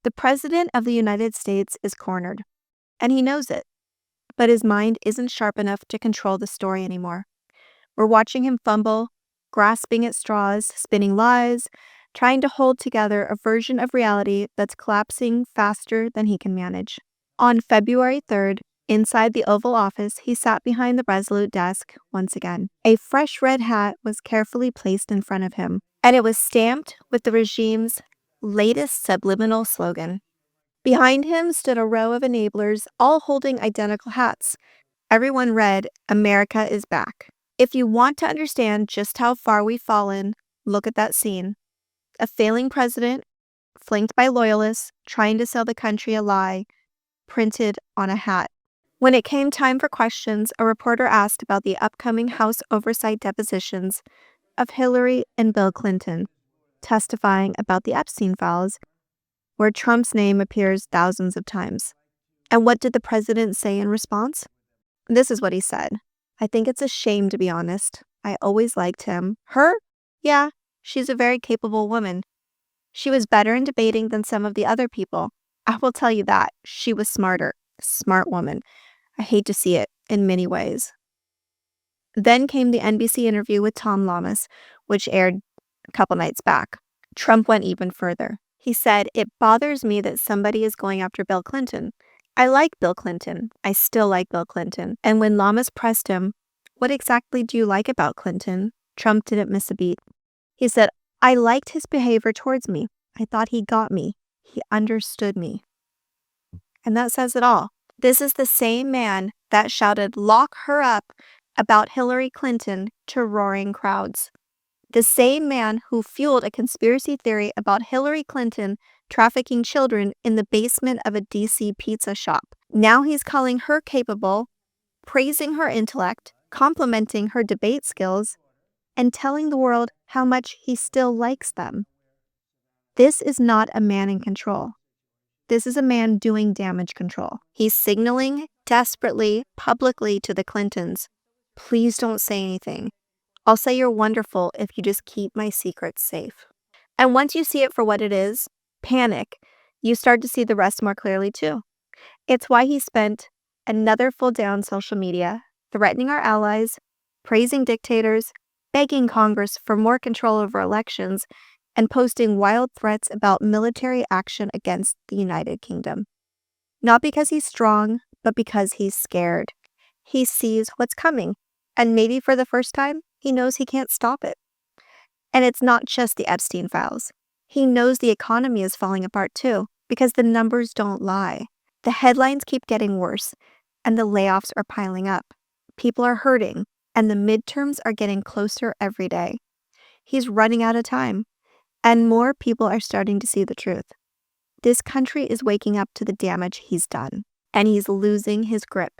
The President of the United States is cornered, and he knows it, but his mind isn't sharp enough to control the story anymore. We're watching him fumble, grasping at straws, spinning lies, trying to hold together a version of reality that's collapsing faster than he can manage. On February 3rd, inside the Oval Office, he sat behind the resolute desk once again. A fresh red hat was carefully placed in front of him, and it was stamped with the regime's latest subliminal slogan. Behind him stood a row of enablers, all holding identical hats. Everyone read, "America is back." If you want to understand just how far we've fallen, look at that scene. A failing president, flanked by loyalists, trying to sell the country a lie, printed on a hat. When it came time for questions, a reporter asked about the upcoming House oversight depositions of Hillary and Bill Clinton, testifying about the Epstein files, where Trump's name appears thousands of times. And what did the president say in response? This is what he said. "I think it's a shame, to be honest. I always liked him. Her? Yeah, she's a very capable woman. She was better in debating than some of the other people. I will tell you that. She was smarter. Smart woman. I hate to see it in many ways." Then came the NBC interview with Tom Lamas, which aired a couple nights back. Trump went even further. He said, "It bothers me that somebody is going after Bill Clinton. I like Bill Clinton. I still like Bill Clinton." And when Lamas pressed him, "What exactly do you like about Clinton?" Trump didn't miss a beat. He said, "I liked his behavior towards me. I thought he got me. He understood me." And that says it all. This is the same man that shouted, "Lock her up," about Hillary Clinton to roaring crowds. The same man who fueled a conspiracy theory about Hillary Clinton trafficking children in the basement of a DC pizza shop. Now he's calling her capable, praising her intellect, complimenting her debate skills, and telling the world how much he still likes them. This is not a man in control. This is a man doing damage control. He's signaling desperately, publicly to the Clintons, "Please don't say anything. I'll say you're wonderful if you just keep my secrets safe." And once you see it for what it is, panic, you start to see the rest more clearly too. It's why he spent another full day on social media, threatening our allies, praising dictators, begging Congress for more control over elections, and posting wild threats about military action against the United Kingdom. Not because he's strong, but because he's scared. He sees what's coming, and maybe for the first time, he knows he can't stop it. And it's not just the Epstein files. He knows the economy is falling apart too, because the numbers don't lie. The headlines keep getting worse, and the layoffs are piling up. People are hurting, and the midterms are getting closer every day. He's running out of time, and more people are starting to see the truth. This country is waking up to the damage he's done, and he's losing his grip.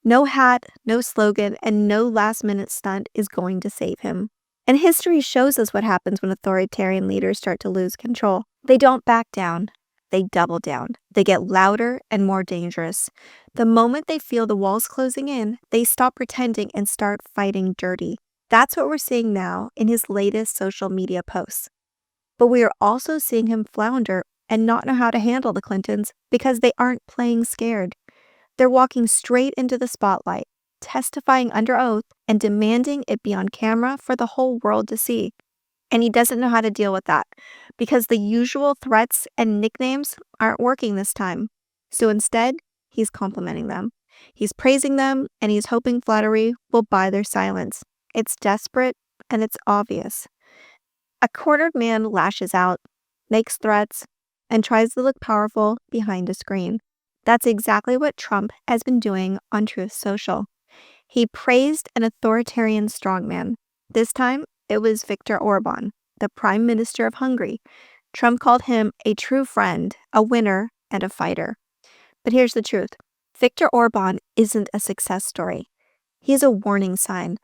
No hat, no slogan, and no last-minute stunt is going to save him. And history shows us what happens when authoritarian leaders start to lose control. They don't back down. They double down. They get louder and more dangerous. The moment they feel the walls closing in, they stop pretending and start fighting dirty. That's what we're seeing now in his latest social media posts. But we are also seeing him flounder and not know how to handle the Clintons because they aren't playing scared. They're walking straight into the spotlight, testifying under oath, and demanding it be on camera for the whole world to see. And he doesn't know how to deal with that because the usual threats and nicknames aren't working this time. So instead, he's complimenting them. He's praising them, and he's hoping flattery will buy their silence. It's desperate, and it's obvious. A cornered man lashes out, makes threats, and tries to look powerful behind a screen. That's exactly what Trump has been doing on Truth Social. He praised an authoritarian strongman. This time, it was Viktor Orban, the Prime Minister of Hungary. Trump called him a true friend, a winner, and a fighter. But here's the truth. Viktor Orban isn't a success story. He's a warning sign.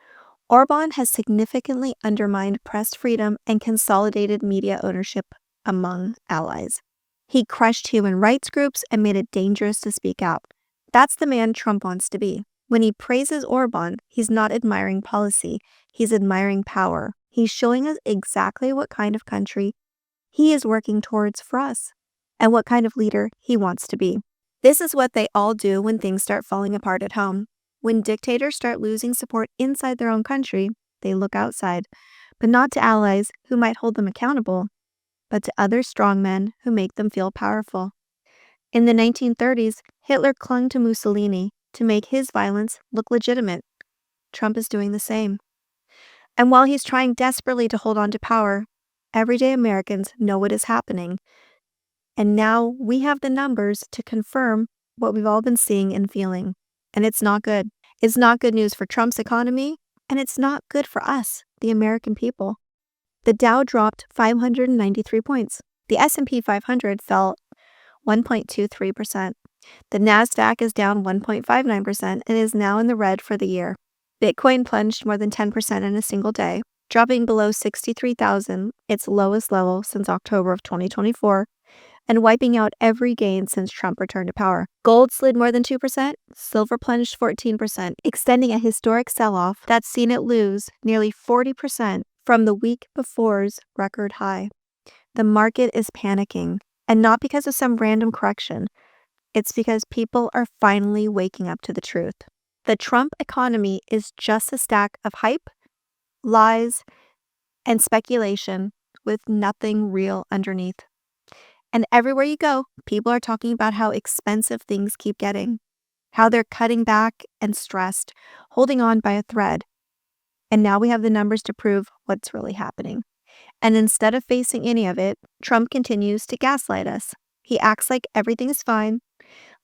Orban has significantly undermined press freedom and consolidated media ownership among allies. He crushed human rights groups and made it dangerous to speak out. That's the man Trump wants to be. When he praises Orban, he's not admiring policy. He's admiring power. He's showing us exactly what kind of country he is working towards for us. and what kind of leader he wants to be. This is what they all do when things start falling apart at home. When dictators start losing support inside their own country, they look outside, but not to allies who might hold them accountable, but to other strongmen who make them feel powerful. In the 1930s, Hitler clung to Mussolini to make his violence look legitimate. Trump is doing the same. And while he's trying desperately to hold on to power, everyday Americans know what is happening. And now we have the numbers to confirm what we've all been seeing and feeling. And it's not good. It's not good news for Trump's economy, and it's not good for us, the American people. The Dow dropped 593 points. The S&P 500 fell 1.23%. The Nasdaq is down 1.59% and is now in the red for the year. Bitcoin plunged more than 10% in a single day, dropping below 63,000, its lowest level since October of 2024, and wiping out every gain since Trump returned to power. Gold slid more than 2%, silver plunged 14%, extending a historic sell-off that's seen it lose nearly 40% from the week before's record high. The market is panicking, and not because of some random correction. It's because people are finally waking up to the truth. The Trump economy is just a stack of hype, lies, and speculation with nothing real underneath. And everywhere you go, people are talking about how expensive things keep getting, how they're cutting back and stressed, holding on by a thread. And now we have the numbers to prove what's really happening. And instead of facing any of it, Trump continues to gaslight us. He acts like everything is fine,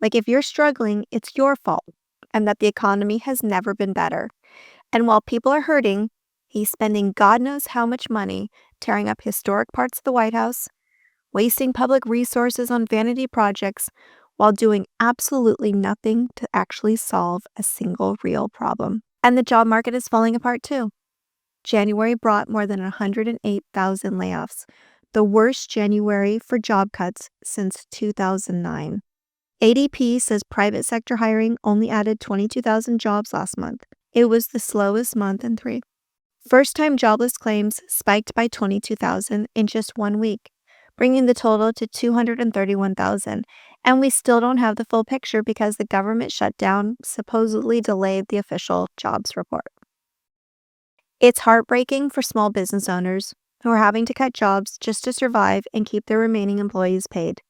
like if you're struggling, it's your fault, and that the economy has never been better. And while people are hurting, he's spending God knows how much money tearing up historic parts of the White House, wasting public resources on vanity projects, while doing absolutely nothing to actually solve a single real problem. And the job market is falling apart too. January brought more than 108,000 layoffs, the worst January for job cuts since 2009. ADP says private sector hiring only added 22,000 jobs last month. It was the slowest month in 3. First-time jobless claims spiked by 22,000 in just 1 week, bringing the total to 231,000. And we still don't have the full picture because the government shutdown supposedly delayed the official jobs report. It's heartbreaking for small business owners who are having to cut jobs just to survive and keep their remaining employees paid.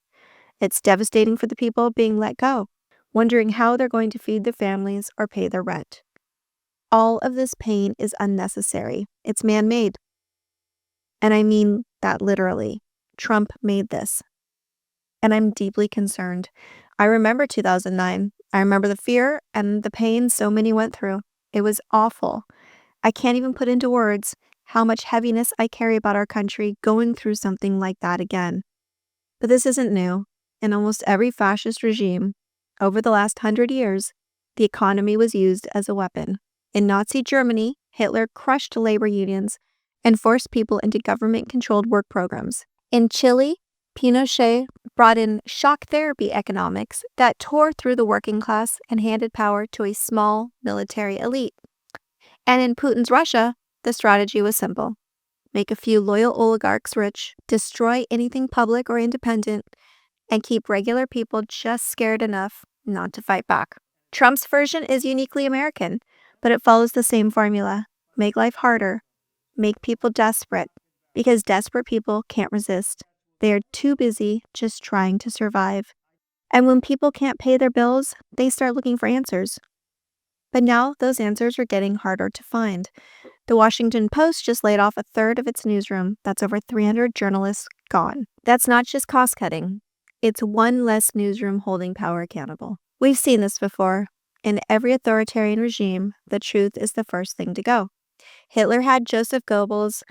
It's devastating for the people being let go, wondering how they're going to feed their families or pay their rent. All of this pain is unnecessary. It's man-made. And I mean that literally. Trump made this. And I'm deeply concerned. I remember 2009. I remember the fear and the pain so many went through. It was awful. I can't even put into words how much heaviness I carry about our country going through something like that again. But this isn't new. In almost every fascist regime, over the last 100 years, the economy was used as a weapon. In Nazi Germany, Hitler crushed labor unions and forced people into government-controlled work programs. In Chile, Pinochet brought in shock therapy economics that tore through the working class and handed power to a small military elite. And in Putin's Russia, the strategy was simple. Make a few loyal oligarchs rich, destroy anything public or independent, and keep regular people just scared enough not to fight back. Trump's version is uniquely American, but it follows the same formula. Make life harder. Make people desperate, because desperate people can't resist. They are too busy just trying to survive. And when people can't pay their bills, they start looking for answers. But now those answers are getting harder to find. The Washington Post just laid off a third of its newsroom. That's over 300 journalists gone. That's not just cost cutting. It's one less newsroom holding power accountable. We've seen this before. In every authoritarian regime, the truth is the first thing to go. Hitler had Joseph Goebbels,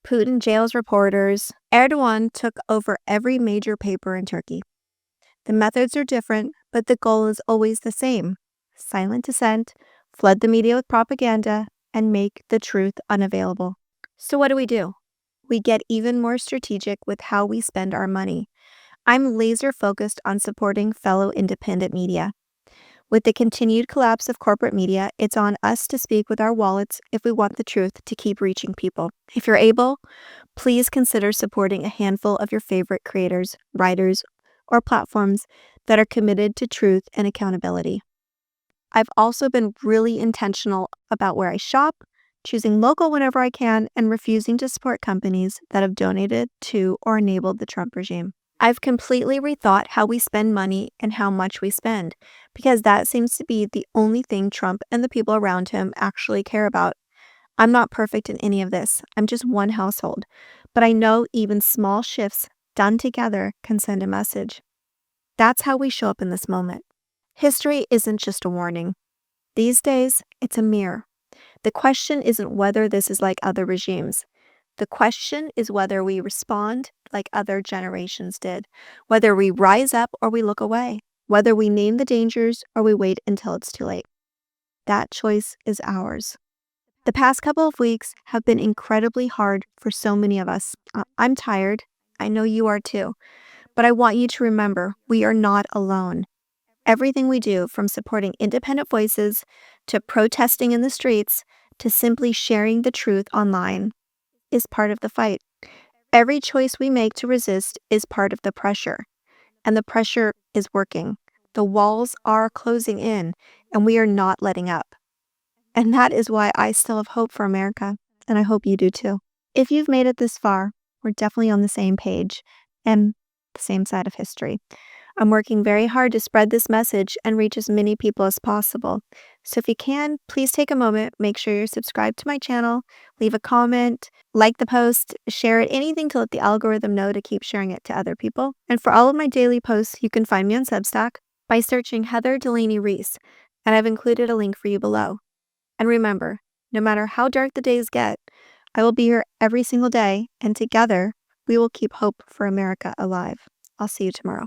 Putin jails reporters. Erdogan took over every major paper in Turkey. The methods are different, but the goal is always the same. Silent dissent, flood the media with propaganda, and make the truth unavailable. So what do? We get even more strategic with how we spend our money. I'm laser focused on supporting fellow independent media. With the continued collapse of corporate media, it's on us to speak with our wallets if we want the truth to keep reaching people. If you're able, please consider supporting a handful of your favorite creators, writers, or platforms that are committed to truth and accountability. I've also been really intentional about where I shop, choosing local whenever I can, and refusing to support companies that have donated to or enabled the Trump regime. I've completely rethought how we spend money and how much we spend, because that seems to be the only thing Trump and the people around him actually care about. I'm not perfect in any of this. I'm just one household. But I know even small shifts done together can send a message. That's how we show up in this moment. History isn't just a warning. These days, it's a mirror. The question isn't whether this is like other regimes. The question is whether we respond like other generations did, whether we rise up or we look away, whether we name the dangers or we wait until it's too late. That choice is ours. The past couple of weeks have been incredibly hard for so many of us. I'm tired. I know you are too. But I want you to remember, we are not alone. Everything we do, from supporting independent voices to protesting in the streets to simply sharing the truth online, is part of the fight. Every choice we make to resist is part of the pressure, and the pressure is working. The walls are closing in, and we are not letting up. And that is why I still have hope for America, and I hope you do too. If you've made it this far, we're definitely on the same page and the same side of history. I'm working very hard to spread this message and reach as many people as possible. So if you can, please take a moment, make sure you're subscribed to my channel, leave a comment, like the post, share it, anything to let the algorithm know to keep sharing it to other people. And for all of my daily posts, you can find me on Substack by searching Heather Delaney Reese, and I've included a link for you below. And remember, no matter how dark the days get, I will be here every single day, and together we will keep hope for America alive. I'll see you tomorrow.